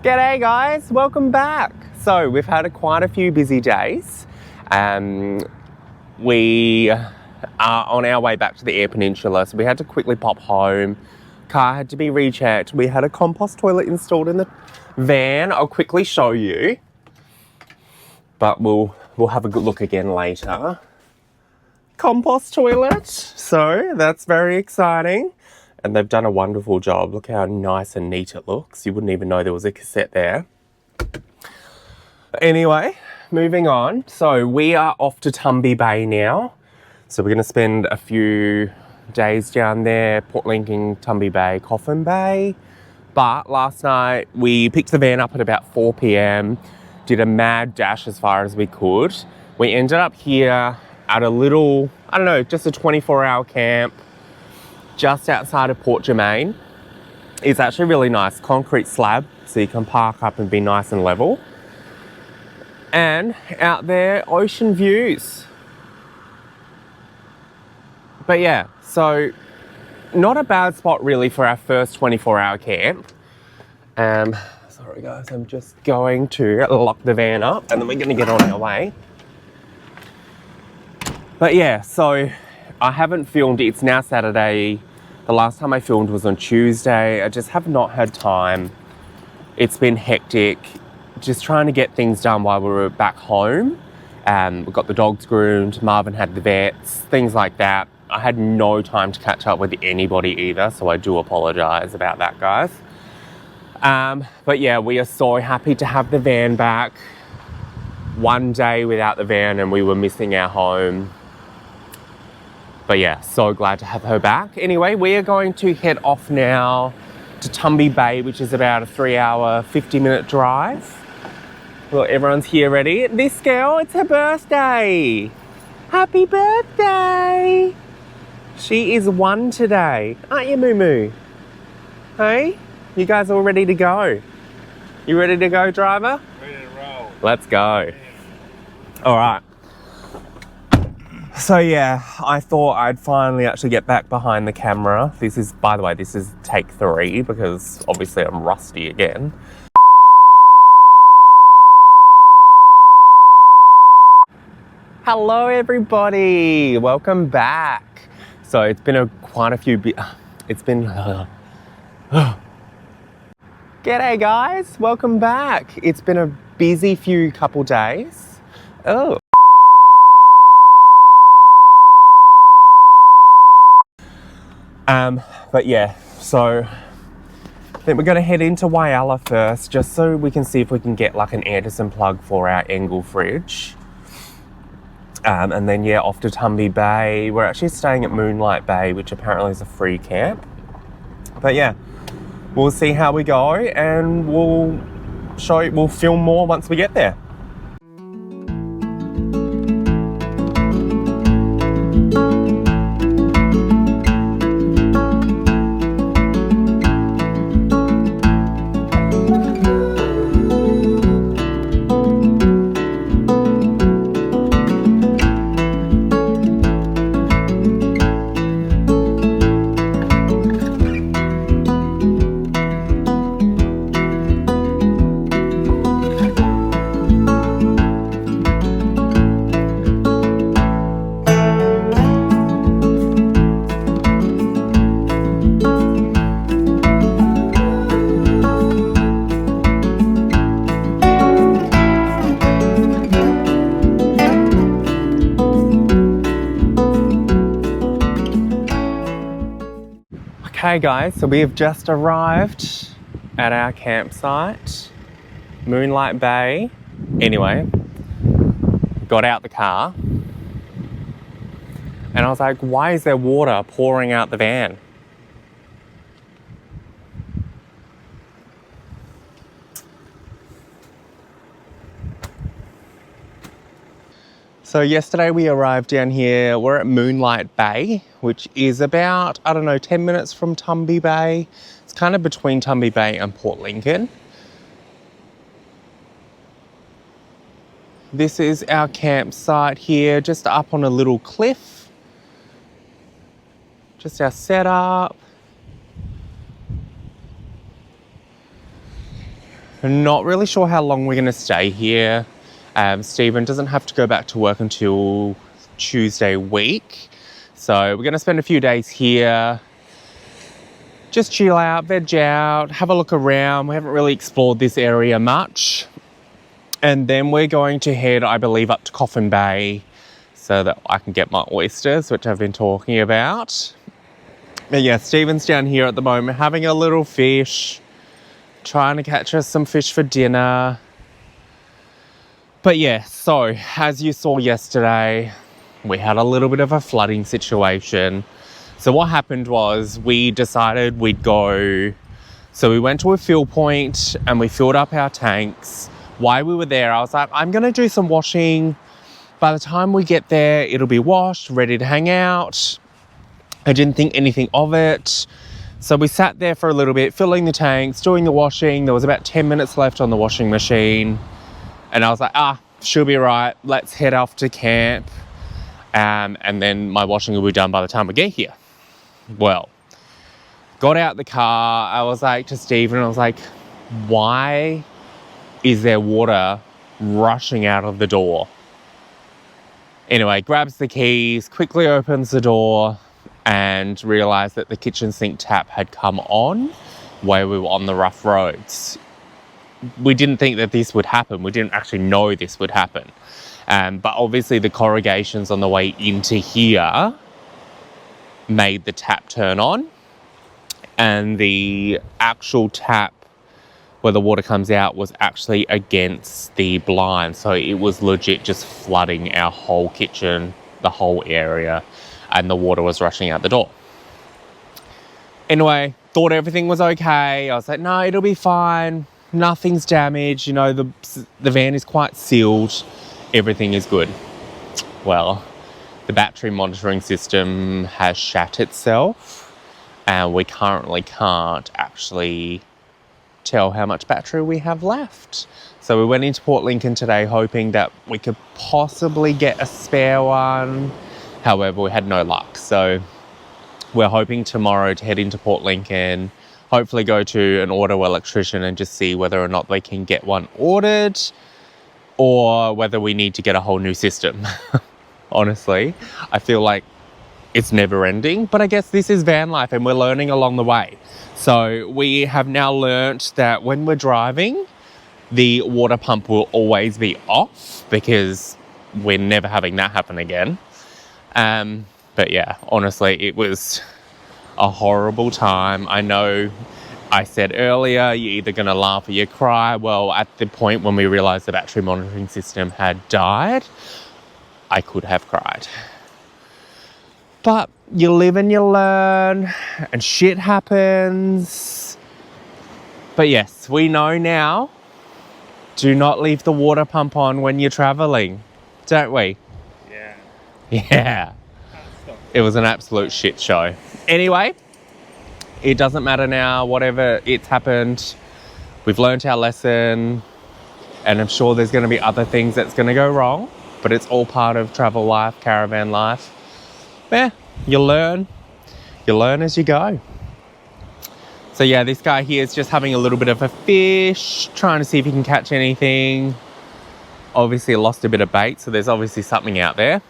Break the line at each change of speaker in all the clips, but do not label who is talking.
G'day guys, welcome back. So we've had quite a few busy days. We are on our way back to the Eyre Peninsula, so we had to quickly pop home. Car had to be rechecked. We had a compost toilet installed in the van. I'll quickly show you, but we'll have a good look again later. Compost toilet, so that's very exciting. And they've done a wonderful job. Look how nice and neat it looks. You wouldn't even know there was a cassette there. Anyway, moving on. So we are off to Tumby Bay now. So we're going to spend a few days down there, Port Lincoln, Tumby Bay, Coffin Bay. But last night we picked the van up at about 4 p.m, did a mad dash as far as we could. We ended up here at a little, I don't know, just a 24-hour camp just outside of Port Germain. It's actually really nice, concrete slab, so you can park up and be nice and level. And out there, ocean views. But yeah, so not a bad spot really for our first 24-hour camp. Sorry guys, I'm just going to lock the van up and then we're gonna get on our way. But yeah, so I haven't filmed, it's now Saturday. The last time I filmed was on Tuesday. I just have not had time. It's been hectic, just trying to get things done while we were back home. We got the dogs groomed, Marvin had the vets, things like that. I had no time to catch up with anybody either, so I do apologise about that, guys. But yeah, we are so happy to have the van back. One day without the van and we were missing our home. But yeah, so glad to have her back. Anyway, we are going to head off now to Tumby Bay, which is about a 3-hour, 50-minute drive. Well, everyone's here ready. This girl, it's her birthday. Happy birthday. She is 1 today. Aren't you, Moo Moo? Hey, you guys all ready to go? You ready to go, driver?
Ready to roll.
Let's go. All right. So yeah, I thought I'd finally actually get back behind the camera. This is, by the way, this is take 3 because obviously I'm rusty again. Hello everybody, welcome back. So it's been quite a few G'day guys, welcome back. It's been a busy few couple days. Oh. But yeah, so I think we're going to head into Whyalla first, just so we can see if we can get like an Anderson plug for our Engel fridge. And then yeah, off to Tumby Bay. We're actually staying at Moonlight Bay, which apparently is a free camp. But yeah, we'll see how we go and we'll film more once we get there. Okay guys, so we have just arrived at our campsite, Moonlight Bay. Anyway, got out the car and I was like, why is there water pouring out the van? So yesterday we arrived down here, we're at Moonlight Bay, which is about, I don't know, 10 minutes from Tumby Bay. It's kind of between Tumby Bay and Port Lincoln. This is our campsite here, just up on a little cliff. Just our setup. not really sure how long we're going to stay here. Stephen doesn't have to go back to work until Tuesday week. So we're going to spend a few days here. Just chill out, veg out, have a look around. We haven't really explored this area much. And then we're going to head, I believe, up to Coffin Bay so that I can get my oysters, which I've been talking about. But yeah, Stephen's down here at the moment having a little fish, trying to catch us some fish for dinner. But yeah, so as you saw yesterday, we had a little bit of a flooding situation. So what happened was we decided we'd go. So we went to a fill point and we filled up our tanks. While we were there, I was like, I'm going to do some washing. By the time we get there, it'll be washed, ready to hang out. I didn't think anything of it. So we sat there for a little bit, filling the tanks, doing the washing. There was about 10 minutes left on the washing machine. And I was like, she'll be right. Let's head off to camp. And then my washing will be done by the time we get here. Well, got out the car. I was like to Stephen, I was like, why is there water rushing out of the door? Anyway, grabs the keys, quickly opens the door and realised that the kitchen sink tap had come on while we were on the rough roads. We didn't think that this would happen. We didn't actually know this would happen. But obviously the corrugations on the way into here made the tap turn on, and the actual tap where the water comes out was actually against the blind. So it was legit just flooding our whole kitchen, the whole area, and the water was rushing out the door. Anyway, thought everything was okay. I was like, no, it'll be fine. Nothing's damaged. You know, the van is quite sealed. Everything is good. Well, the battery monitoring system has shat itself, and we currently can't actually tell how much battery we have left. So we went into Port Lincoln today hoping that we could possibly get a spare one. However, we had no luck. So we're hoping tomorrow to head into Port Lincoln, hopefully go to an auto electrician and just see whether or not they can get one ordered, or whether we need to get a whole new system. Honestly, I feel like it's never ending, but I guess this is van life and we're learning along the way. So we have now learnt that when we're driving, the water pump will always be off because we're never having that happen again. But yeah, honestly, it was a horrible time. I know I said earlier, you're either going to laugh or you cry. Well, at the point when we realised the battery monitoring system had died, I could have cried. But you live and you learn, and shit happens. But yes, we know now, do not leave the water pump on when you're travelling, don't we?
Yeah.
Yeah. It was an absolute shit show. Anyway, it doesn't matter now, whatever, it's happened. We've learnt our lesson, and I'm sure there's going to be other things that's going to go wrong, but it's all part of travel life, caravan life. Yeah, you learn as you go. So yeah, this guy here is just having a little bit of a fish, trying to see if he can catch anything. Obviously lost a bit of bait, so there's obviously something out there.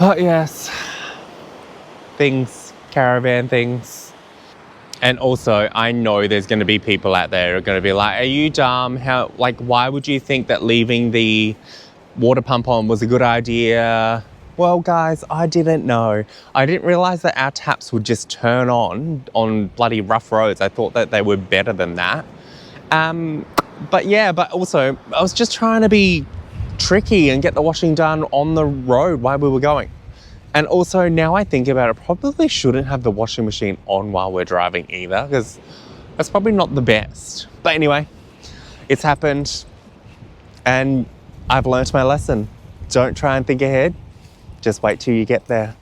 But yes, things, caravan things. And also, I know there's going to be people out there who are going to be like, are you dumb? Why would you think that leaving the water pump on was a good idea? Well, guys, I didn't know. I didn't realise that our taps would just turn on bloody rough roads. I thought that they were better than that. But also, I was just trying to be tricky and get the washing done on the road while we were going. And also, now I think about it, probably shouldn't have the washing machine on while we're driving either, because that's probably not the best. But anyway, it's happened, and I've learnt my lesson. Don't try and think ahead. Just wait till you get there.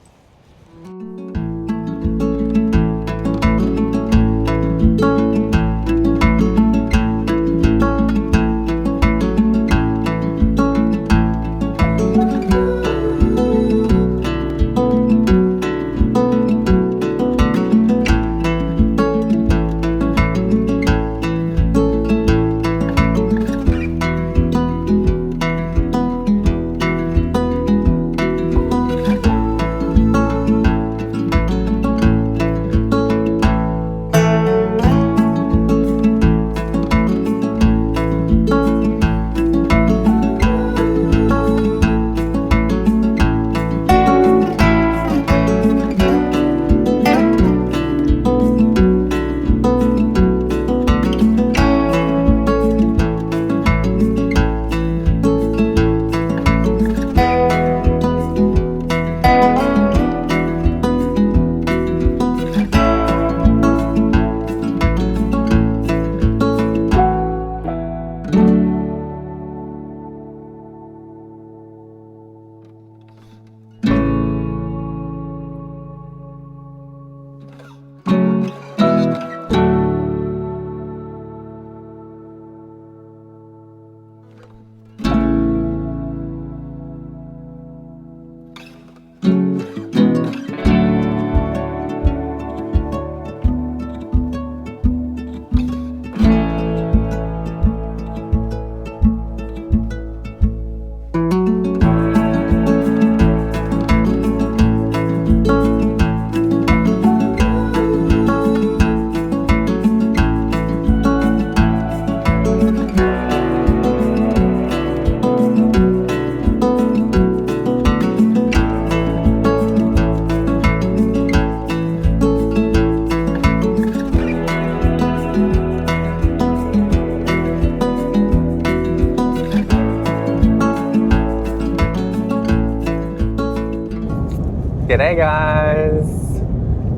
G'day guys.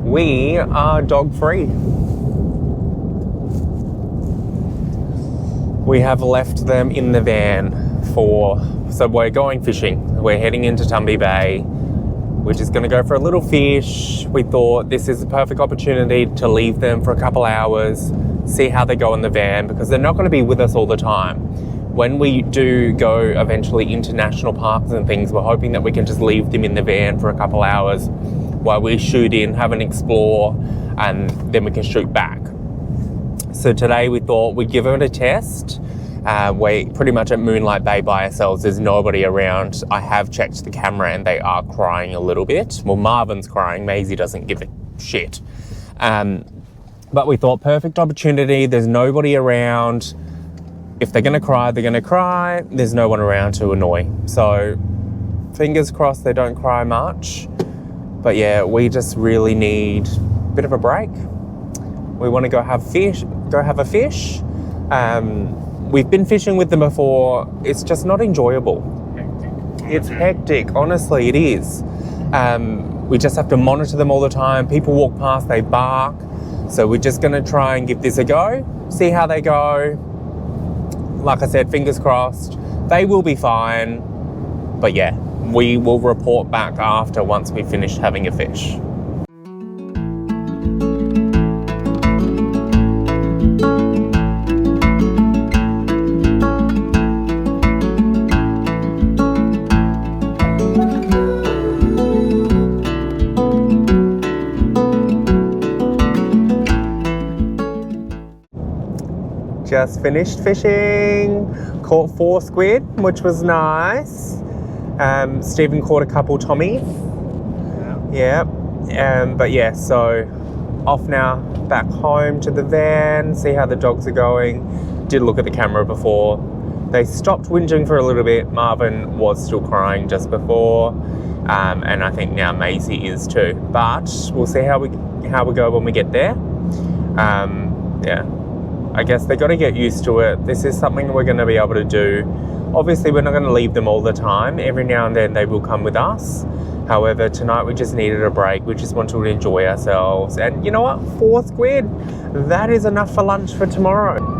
We are dog free. We have left them in the van so we're going fishing. We're heading into Tumby Bay. We're just gonna go for a little fish. We thought this is a perfect opportunity to leave them for a couple hours, see how they go in the van, because they're not gonna be with us all the time. When we do go eventually into national parks and things, we're hoping that we can just leave them in the van for a couple hours while we shoot in, have an explore, and then we can shoot back. So today we thought we'd give it a test. We're pretty much at Moonlight Bay by ourselves. There's nobody around. I have checked the camera and they are crying a little bit. Well, Marvin's crying. Maisie doesn't give a shit. But we thought perfect opportunity. There's nobody around. If they're going to cry, they're going to cry. There's no one around to annoy. So fingers crossed they don't cry much. But yeah, we just really need a bit of a break. We want to go have a fish. We've been fishing with them before. It's just not enjoyable. It's hectic. Honestly, it is. We just have to monitor them all the time. People walk past, they bark. So we're just going to try and give this a go, see how they go. Like I said, fingers crossed, they will be fine. But yeah, we will report back after once we finish having a fish. Just finished fishing, caught 4 squid, which was nice. Stephen caught a couple tommies. Yeah. But yeah, so off now, back home to the van, see how the dogs are going. Did look at the camera before. They stopped whinging for a little bit. Marvin was still crying just before. And I think now Maisie is too. But we'll see how we go when we get there. Yeah. I guess they got to get used to it. This is something we're going to be able to do. Obviously, we're not going to leave them all the time. Every now and then they will come with us. However, tonight we just needed a break. We just wanted to enjoy ourselves. And you know what? 4 squid, that is enough for lunch for tomorrow.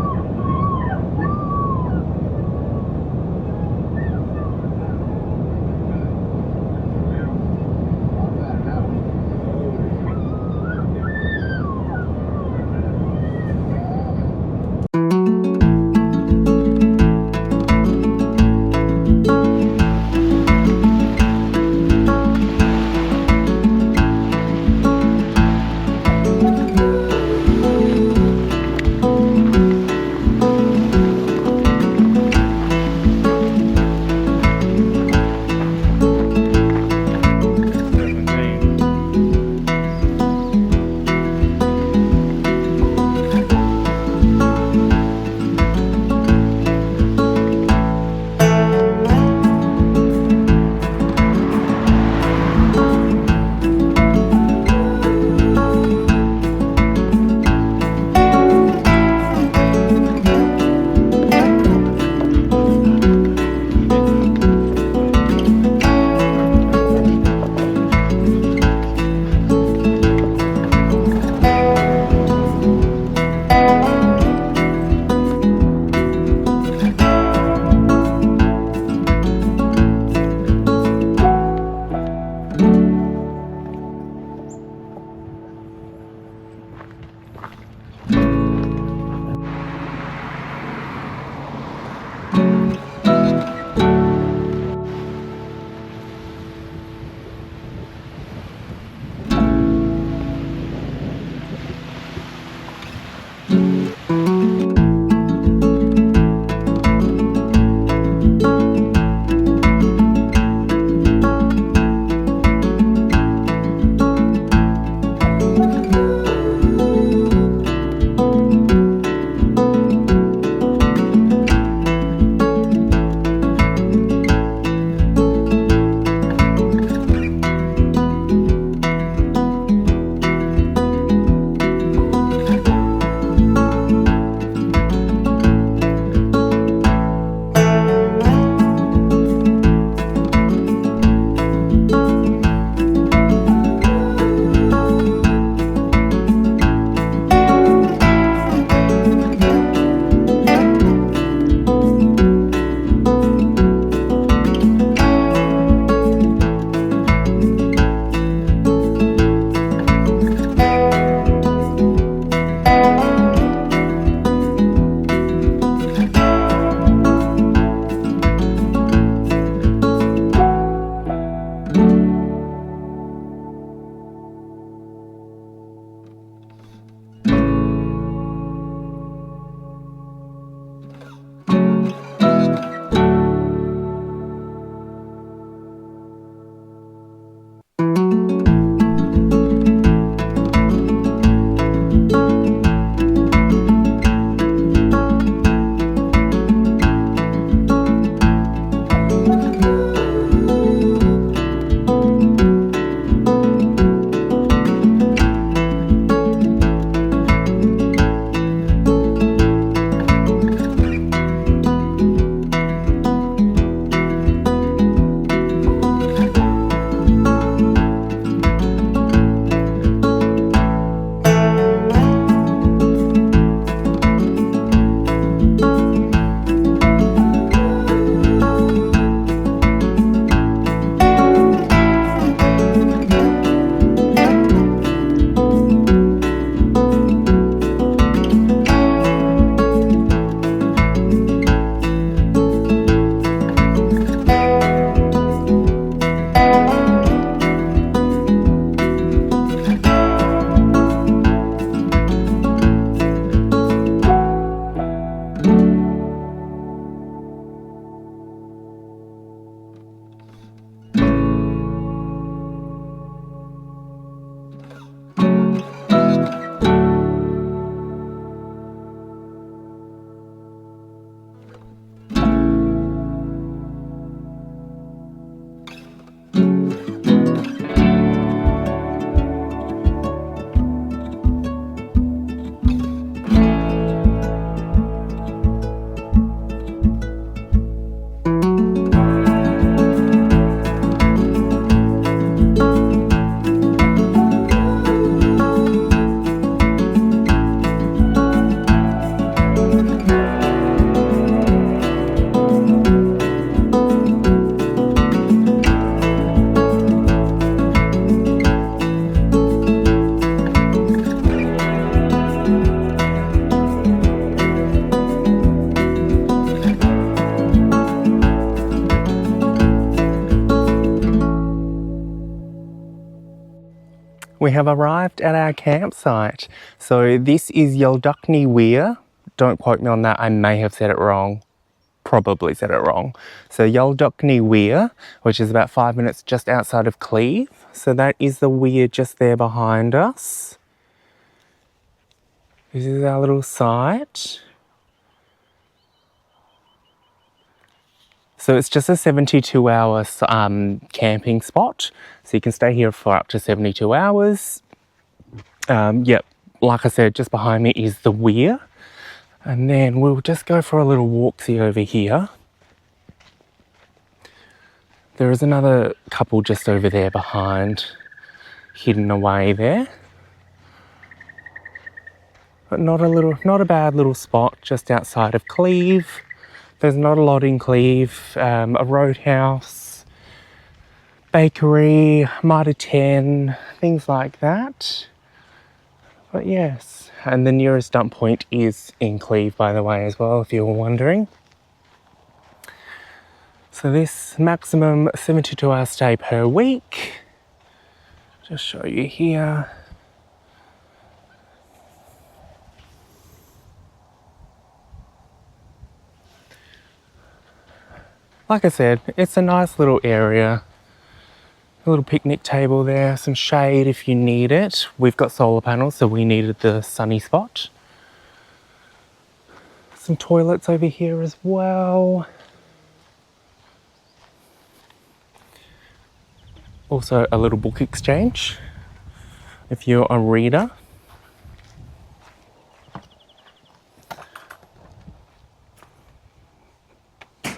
we have arrived at our campsite. So this is Yeldukni Weir. Don't quote me on that, I may have said it wrong. Probably said it wrong. So Yeldukni Weir, which is about 5 minutes just outside of Cleve. So that is the weir just there behind us. This is our little site. So it's just a 72-hour camping spot. So you can stay here for up to 72 hours. Yep, like I said, just behind me is the weir. And then we'll just go for a little walk-see over here. There is another couple just over there behind, hidden away there. But not a bad little spot just outside of Cleve. There's not a lot in Cleve. A roadhouse, bakery, Mitre 10, things like that. But yes, and the nearest dump point is in Cleve, by the way, as well, if you were wondering. So this maximum 72-hour stay per week. Just show you here. Like I said, it's a nice little area. A little picnic table there, some shade if you need it. We've got solar panels, so we needed the sunny spot. Some toilets over here as well. Also a little book exchange if you're a reader.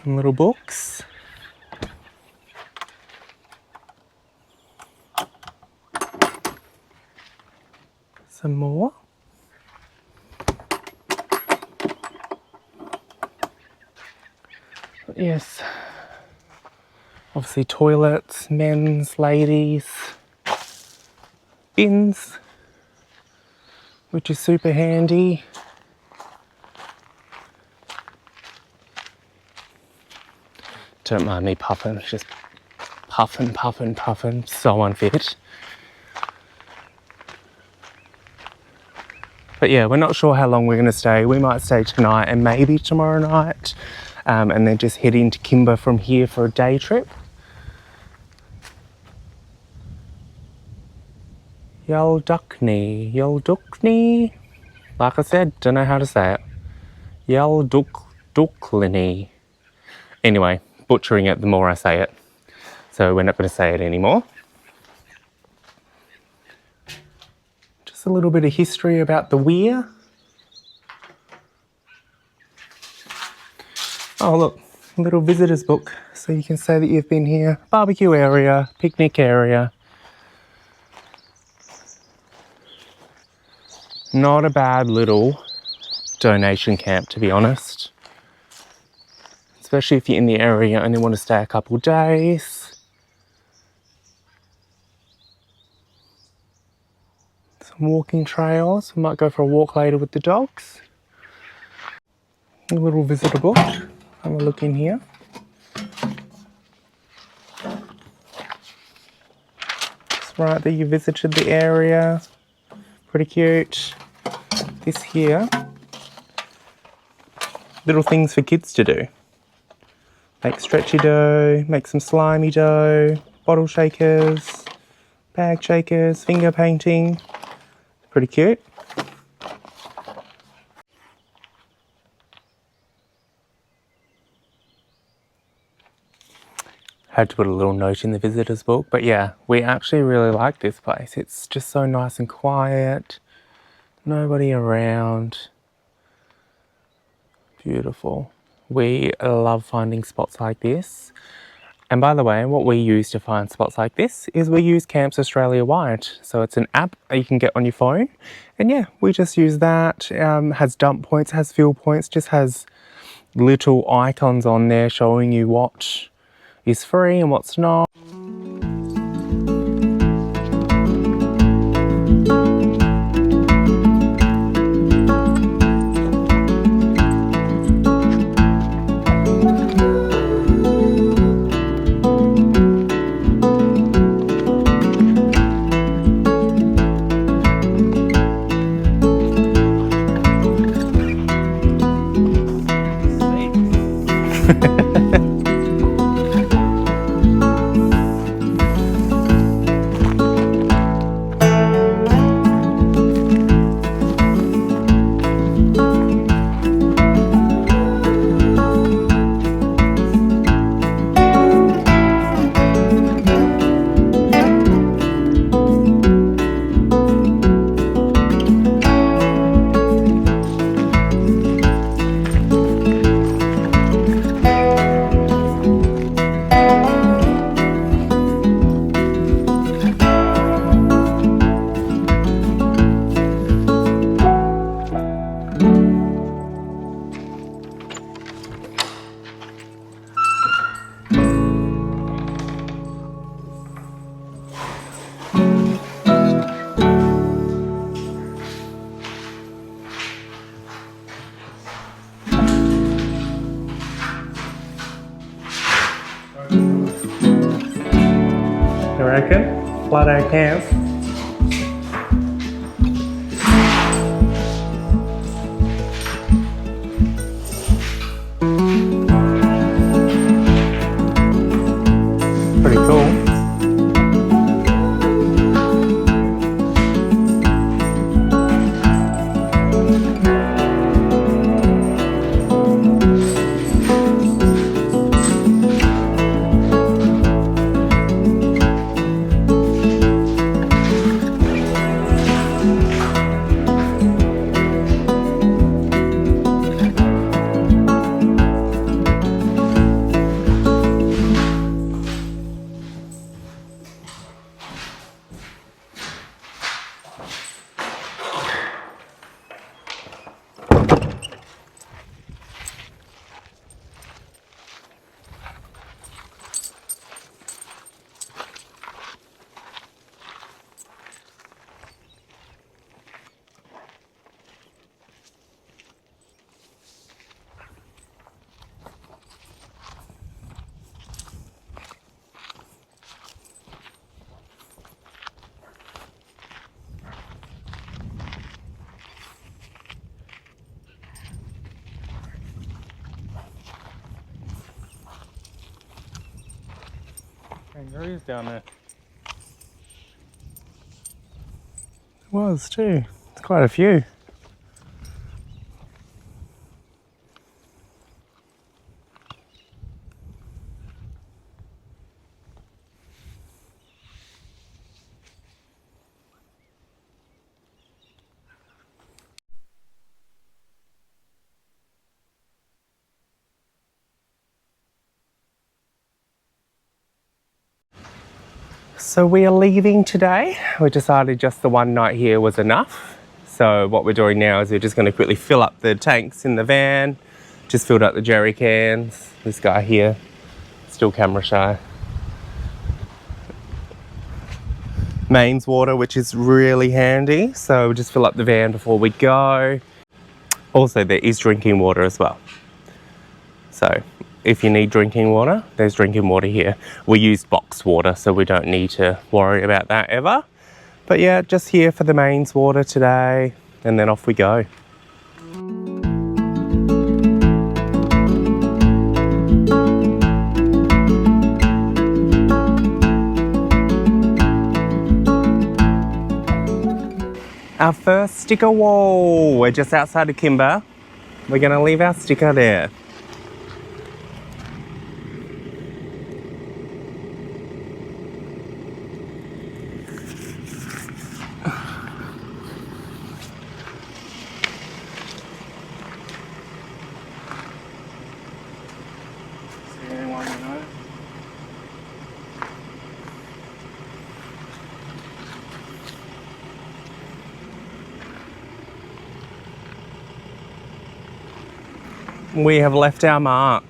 Some little books. Some more. But yes, obviously toilets, men's, ladies, bins, which is super handy. Don't mind me puffing, it's just puffing, so unfit. But yeah, we're not sure how long we're going to stay. We might stay tonight and maybe tomorrow night, and then just head into Kimber from here for a day trip. Yeldukni. Like I said, don't know how to say it. Yeldukni. Anyway, butchering it the more I say it. So we're not going to say it anymore. Just a little bit of history about the weir. Oh look, a little visitor's book. So you can say that you've been here. Barbecue area, picnic area. Not a bad little donation camp, to be honest. Especially if you're in the area and you want to stay a couple days. Some walking trails. We might go for a walk later with the dogs. A little visitor book. Have a look in here. Just right that you visited the area. Pretty cute. This here. Little things for kids to do. Make stretchy dough, make some slimy dough, bottle shakers, bag shakers, finger painting. Pretty cute. Had to put a little note in the visitor's book, but yeah, we actually really like this place. It's just so nice and quiet, nobody around. Beautiful. We love finding spots like this. And by the way, what we use to find spots like this is we use Camps Australia Wide. So it's an app you can get on your phone. And yeah, we just use that. Has dump points, has fuel points, just has little icons on there showing you what is free and what's not. You reckon? Flat out camp. Pretty cool. Kangaroos down there. There was too. It's quite a few. So we are leaving today. We decided just the one night here was enough. So what we're doing now is we're just going to quickly fill up the tanks in the van. Just filled up the jerry cans. This guy here, still camera shy. Mains water, which is really handy. So we'll just fill up the van before we go. Also, there is drinking water as well. So if you need drinking water, there's drinking water here. We use box water, so we don't need to worry about that ever. But yeah, just here for the mains water today, and then off we go. Our first sticker wall. We're just outside of Kimber. We're gonna leave our sticker there. We have left our mark.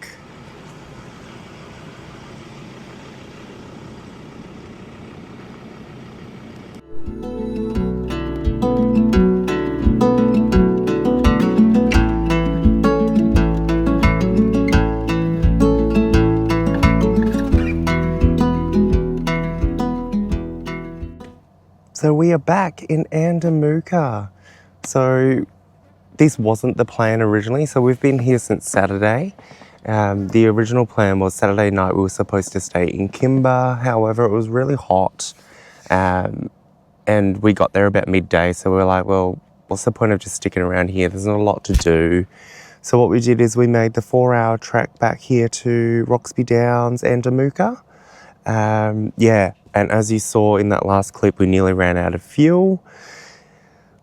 So we are back in Andamuka. So this wasn't the plan originally. So we've been here since Saturday, The original plan was Saturday night we were supposed to stay in Kimber. However, it was really hot. And we got there about midday, so we were like, well, what's the point of just sticking around here? There's not a lot to do. So what we did is we made the 4-hour trek back here to Roxby Downs and Damuka. Yeah, and as you saw in that last clip, we nearly ran out of fuel.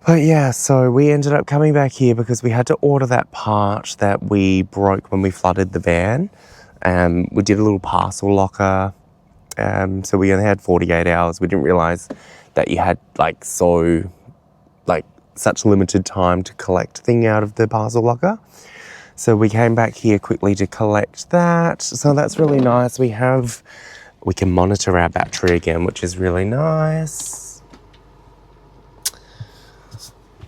But yeah, so we ended up coming back here because we had to order that part that we broke when we flooded the van. We did a little parcel locker. So we only had 48 hours. We didn't realise that you had such limited time to collect thing out of the parcel locker. So we came back here quickly to collect that. So that's really nice. We can monitor our battery again, which is really nice.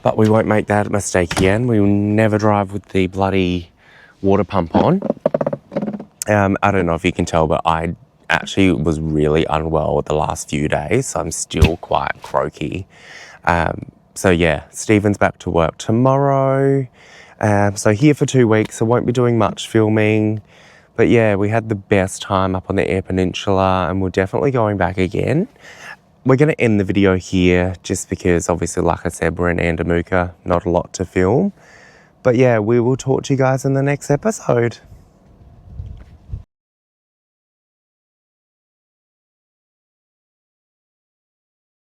But we won't make that mistake again. We will never drive with the bloody water pump on. I don't know if you can tell, but I actually was really unwell the last few days, so I'm still quite croaky. So yeah, Stephen's back to work tomorrow. So here for 2 weeks, so won't be doing much filming. But yeah, we had the best time up on the Eyre Peninsula, and we're definitely going back again. We're going to end the video here just because obviously, like I said, we're in Damuka, not a lot to film. But yeah, we will talk to you guys in the next episode.